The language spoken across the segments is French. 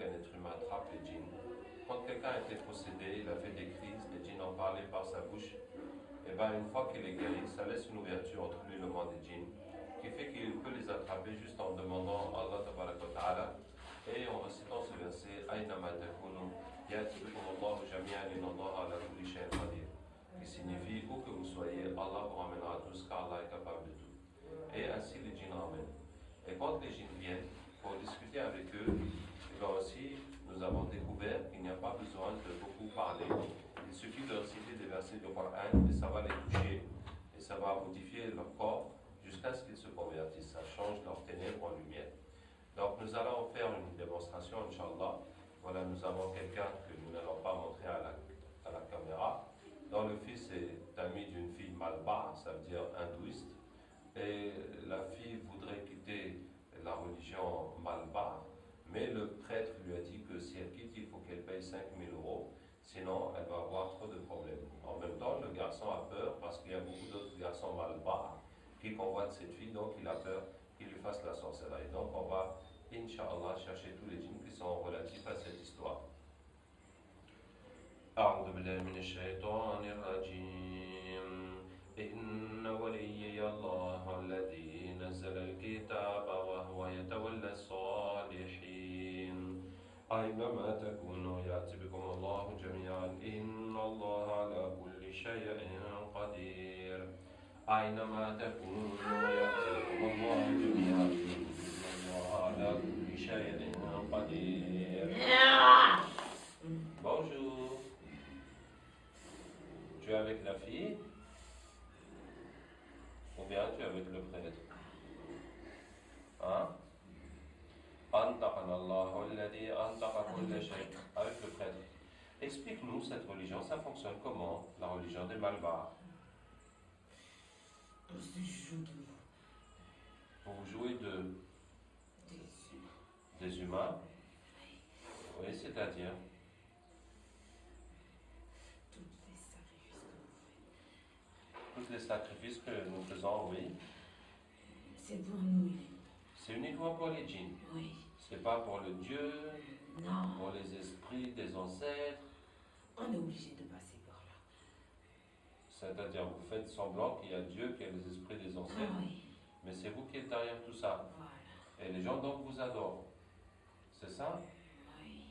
qu'un être humain attrape les djinns. Quand quelqu'un était possédé, il a fait des crises, les djinns ont parlé par sa bouche, et bien une fois qu'il est guéri, ça laisse une ouverture entre lui et le monde des djinns, qui fait qu'il peut les attraper juste en demandant à Allah tabaraka wa ta'ala et en récitant ce verset Aynama takunu ya'tikum Allahu jami'an inna Allaha ala kulli shay'in qadir, qui signifie où que vous soyez, Allah vous ramènera tous car Allah est capable de tout. Et ainsi les djinns ramènent. Et quand les djinns viennent pour discuter avec eux, et bien aussi nous avons découvert qu'il n'y a pas besoin de beaucoup parler. Il suffit de réciter des versets du Coran et ça va les toucher et ça va modifier leur corps jusqu'à ce qu'ils se convertissent. Ça change leurs ténèbres en lumière. Donc nous allons faire une démonstration, Inch'Allah. Voilà, nous avons quelqu'un que nous n'allons pas montrer à la caméra, dont le fils est ami d'une fille malba, ça veut dire hindouiste. Et la fille voudrait quitter la religion malba, mais le prêtre lui a dit que si elle quitte, il faut qu'elle paye 5 000 euros, sinon elle va avoir trop de problèmes. En même temps, le garçon a peur parce qu'il y a beaucoup d'autres garçons malba qui convoitent cette fille, donc il a peur qu'il lui fasse la sorcellerie. Donc on va, Inch'Allah, chercher tous les djinns qui sont relatifs à cette histoire. أعوذ بالله من الشيطان الرجيم إن وليي الله الذي نزل الكتاب وهو يتولى الصالحين أينما تكونوا يأتي بكم الله جميعا إن الله على كل شيء قدير أينما تكونوا يأتي بكم الله جميعا إن الله على كل شيء قدير. Bonjour. Tu es avec la fille ou bien tu es avec le prêtre? Hein? Avec le prêtre. Explique-nous cette religion, ça fonctionne comment? La religion des Malbars. Vous jouez des humains? Oui, c'est-à-dire? Tous les sacrifices que nous faisons, oui. C'est pour nous. C'est uniquement pour les djinns. Oui. C'est pas pour le Dieu, non. Pour les esprits des ancêtres. On est obligé de passer par là. C'est-à-dire, vous faites semblant qu'il y a Dieu, qu'il y a les esprits des ancêtres. Oui. Mais c'est vous qui êtes derrière tout ça. Voilà. Et les gens donc vous adorent. C'est ça? Oui.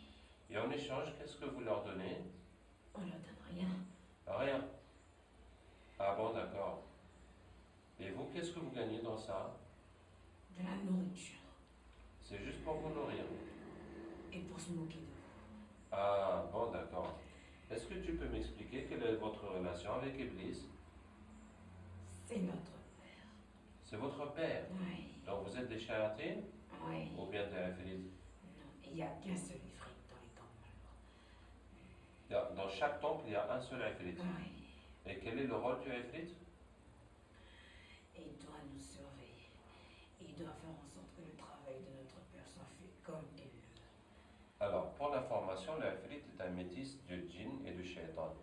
Et en échange, qu'est-ce que vous leur donnez? On leur donne rien. Rien. Ah bon, d'accord. Et vous, qu'est-ce que vous gagnez dans ça? De la nourriture. C'est juste pour vous nourrir. Et pour se moquer de vous. Ah bon, d'accord. Est-ce que tu peux m'expliquer quelle est votre relation avec Iblis? C'est notre père. C'est votre père? Oui. Donc vous êtes des shayatines? Oui. Ou bien des ifrites? Non, il n'y a qu'un seul ifrit dans les temples malbars. Dans chaque temple, il y a un seul ifrit. Oui. Et quel est le rôle du ifrit? Il doit nous surveiller. Il doit faire en sorte que le travail de notre père soit fait comme il le veut. Alors, pour l'information, l'ifrit est un métis du djinn et du shaitan.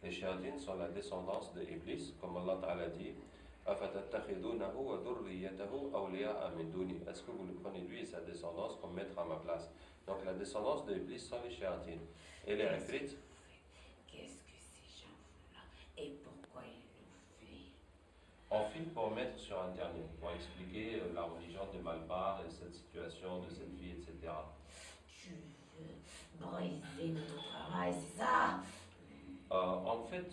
Les shayatines sont la descendance de Iblis, comme Allah Ta'ala dit. Est-ce que vous le prenez lui et sa descendance comme maître à ma place? Donc la descendance de Iblis sont les shayatines. Et les ifrit? Qu'est-ce que ces gens-là et pourquoi ils le font? On filme pour mettre sur Internet, pour expliquer la religion des Malbars et cette situation de cette vie, etc. Tu veux briser notre travail, c'est ça? En fait,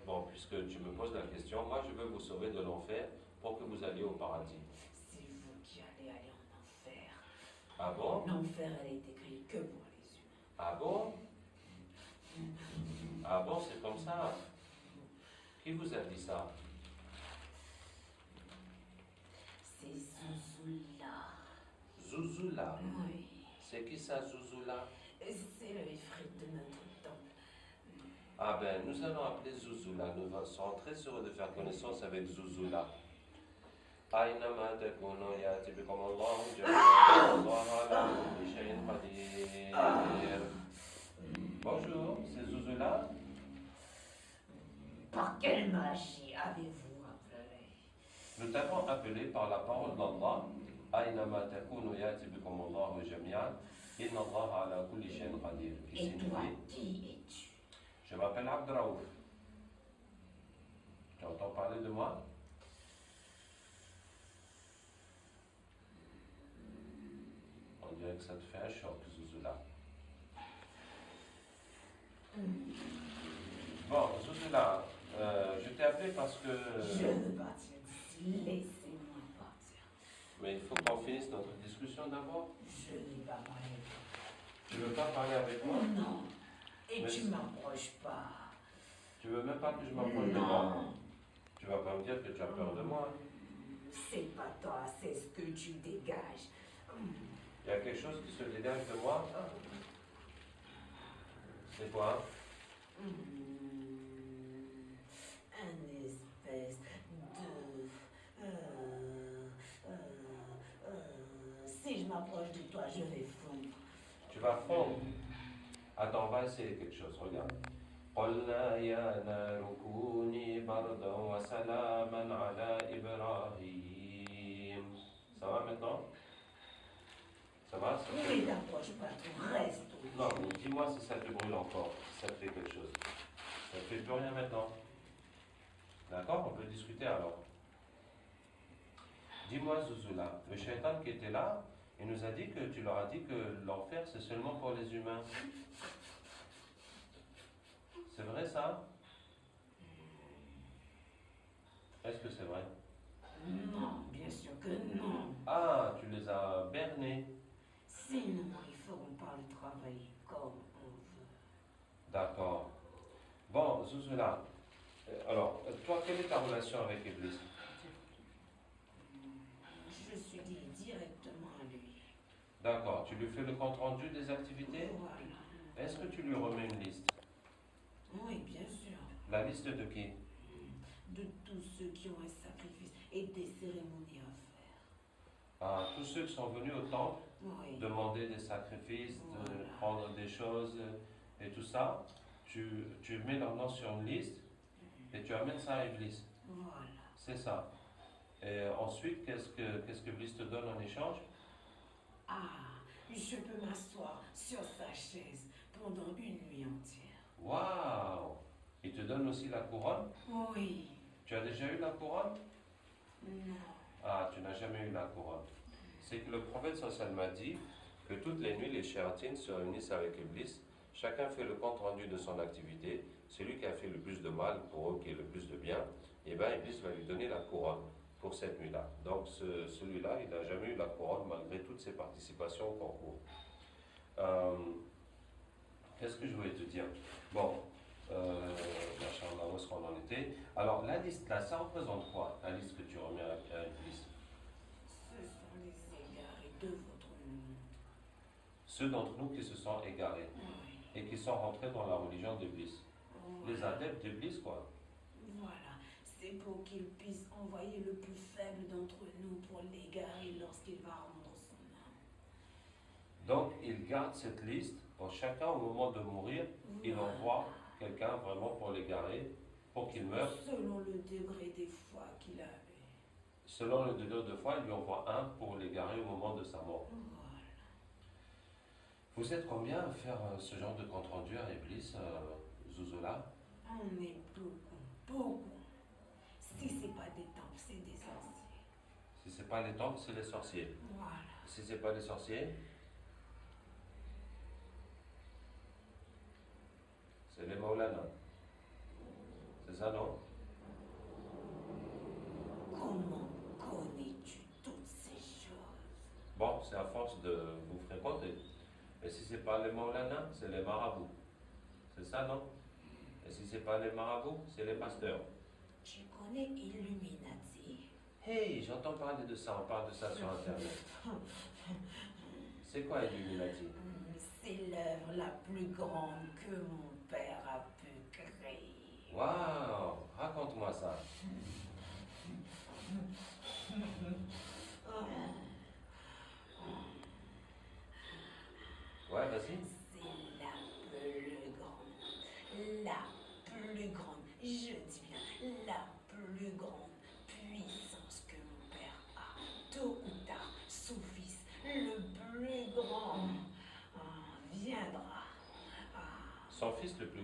bon, puisque tu me poses la question, moi je veux vous sauver de l'enfer pour que vous alliez au paradis. C'est vous qui allez aller en enfer. Ah bon? L'enfer, elle est écrite que pour les humains. Ah bon? Ah bon, c'est comme ça? Qui vous a dit ça? C'est Zouzoula. Zouzoula? Oui. C'est qui ça, Zouzoula? C'est le ifrit de notre temple. Ah ben, nous allons appeler Zouzoula. Nous serons très heureux de faire connaissance avec Zouzoula. أينما تكونوا يأتي بكم الله جميعا الله على كل شيء قدير. Bonjour, c'est Zouzoula. Par quelle magie avez-vous appelé? Nous t'avons appelé par la parole d'Allah. أينما تكونوا يأتي بكم الله جميعا. Inna Allah ala kulli shay'in qadir. Qui Et toi, signifie qui es-tu? je m'appelle Abdraouf. Tu entends parler de moi? On dirait que ça te fait un choc, Zouzoula. Bon, Zouzoula, je t'ai appelé parce que... Je veux partir d'ici. Laissez-moi partir. Mais il faut qu'on finisse notre discussion d'abord. Je n'ai pas parlé avec toi. Tu veux pas parler avec moi? Non. Et Mais tu m'approches pas. Tu veux même pas que je m'approche de moi? Tu vas pas me dire que tu as peur de moi? C'est pas toi, c'est ce que tu dégages. Il y a quelque chose qui se dégage de moi? C'est quoi? Un espèce de... si je m'approche de toi, je vais fondre. Tu vas fondre. Attends, on va essayer quelque chose, regarde. قلنا يا نار كوني بردا وسلاما على إبراهيم. Ça va maintenant? Ça va? Ça fait... Ne t'approche pas, tu restes. Non, mais dis-moi si ça te brûle encore, si ça te fait quelque chose. Ça ne fait plus rien maintenant. D'accord? On peut discuter alors. Dis-moi, Zouzoula, le shaitan qui était là, il nous a dit que tu leur as dit que l'enfer c'est seulement pour les humains. C'est vrai ça? Est-ce que c'est vrai? Non, bien sûr que non. Ah, tu les as bernés. Sinon, ils feront pas le travail comme on veut. D'accord. Bon, Zouzoula, alors, toi, quelle est ta relation avec Iblis? Je suis liée directement à lui. D'accord, tu lui fais le compte-rendu des activités? Voilà. Est-ce que tu lui remets une liste? Oui, bien sûr. La liste de qui? De tous ceux qui ont un sacrifice et des cérémonies à faire. Ah, tous ceux qui sont venus au temple, Oui. demander des sacrifices, de Voilà. prendre des choses et tout ça, tu mets leur nom sur une liste et tu amènes ça à Iblis. Voilà. C'est ça. Et ensuite, qu'est-ce que Iblis te donne en échange? Ah, je peux m'asseoir sur sa chaise pendant une nuit entière. Waouh! Il te donne aussi la couronne? Oui. Tu as déjà eu la couronne? Non. Ah, tu n'as jamais eu la couronne. C'est que le prophète sallallahu m'a dit que toutes les nuits, les shéatines se réunissent avec Iblis. Chacun fait le compte rendu de son activité. Celui qui a fait le plus de mal pour eux, qui est le plus de bien, et bien Iblis va lui donner la couronne pour cette nuit-là. Donc celui-là, il n'a jamais eu la couronne malgré toutes ses participations au concours. Qu'est-ce que je voulais te dire? Bon, machallah, où est-ce qu'on en était? Alors, la liste là, ça représente quoi? La liste que tu remets à Iblis? Ce sont les égarés de votre monde. Ceux d'entre nous qui se sont égarés Oui. et qui sont rentrés dans la religion d'Iblis. Les Voilà. adeptes d'Iblis, quoi. Voilà. C'est pour qu'il puisse envoyer le plus faible d'entre nous pour l'égarer lorsqu'il va rendre son âme. Donc, il garde cette liste pour chacun au moment de mourir. Il Voilà. envoie quelqu'un vraiment pour l'égarer, pour qu'il meure. Selon le degré des foi qu'il avait. Selon le degré de foi, il lui envoie un pour l'égarer au moment de sa mort. Voilà. Vous êtes combien à faire ce genre de compte-rendu à Iblis, Zouzoula? On est beaucoup, beaucoup. Si c'est pas des temples, c'est des sorciers. Si c'est pas les temples, c'est les sorciers. Voilà. Si c'est pas les sorciers, c'est les Maulana. C'est ça, non? Comment connais-tu toutes ces choses? Bon, c'est à force de vous fréquenter. Et si c'est pas les Maulana, c'est les marabouts. C'est ça, non? Et si c'est pas les marabouts, c'est les pasteurs. Tu connais Illuminati? Hey, j'entends parler de ça, on parle de ça sur Internet. C'est quoi Illuminati? C'est l'œuvre la plus grande que mon père a pu créer. Waouh, raconte-moi ça. Ouais, vas-y. C'est la plus grande. La plus grande. Je dis bien la plus grande puissance que mon père a. Tôt ou tard, son fils, le plus grand,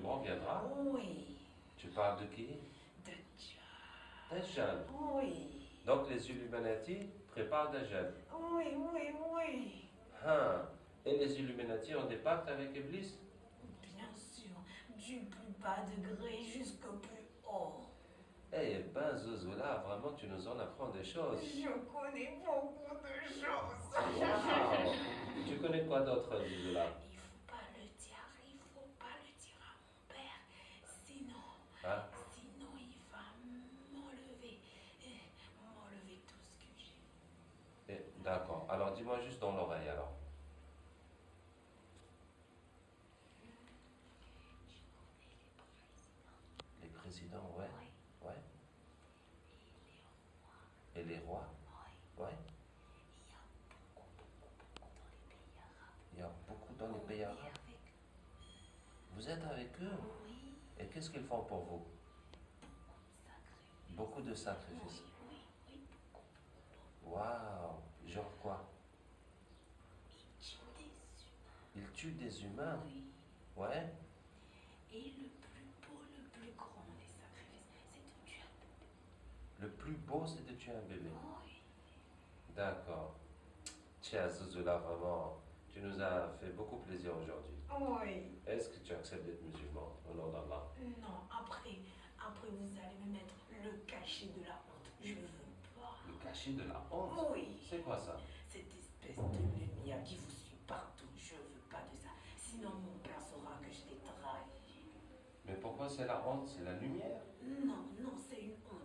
musulman viendra. Oui. Tu parles de qui? De Dieu. Des jeunes. Oui. Donc les Illuminati préparent des jeunes. Oui, oui, oui. Hein. Et les Illuminati ont des pactes avec Iblis? Bien sûr, du plus bas degré jusqu'au plus haut. Eh ben, Zozula, vraiment, tu nous en apprends des choses. Je connais beaucoup de choses. Wow. Tu connais quoi d'autre, Zozula? Il faut pas le dire, il faut pas le dire à mon père. Sinon, Hein? sinon il va m'enlever tout ce que j'ai. D'accord. Alors, dis-moi juste dans l'oreille, alors. Les présidents, ouais. Oui. Ouais. Et les rois? Oui. Ouais. Il y a beaucoup dans les pays arabes. Il y a beaucoup dans les pays On est arabes. avec Vous êtes avec eux? oui, Et qu'est-ce qu'ils font pour vous? sacrifice. Beaucoup de sacrifices. Oui, oui, beaucoup. Waouh! Genre quoi? Il tue des Ils tuent des humains. humains? Oui. Ouais. Et le plus beau, le plus grand des sacrifices, c'est de tuer un bébé. Le plus beau, c'est de tuer un bébé. Oui. D'accord. Tiens, Zouzoula, vraiment, tu nous as fait beaucoup plaisir aujourd'hui. Oui. Est-ce que tu acceptes d'être musulman au nom d'Allah? Non, après vous allez me mettre le cachet de la honte. Je veux pas. Le cachet de la honte? Oui. C'est quoi ça? Cette espèce de lumière qui vous suit partout. Je veux pas de ça. Sinon mon père saura que je l'ai trahi. Mais pourquoi c'est la honte? C'est la lumière? Non, non, c'est une honte.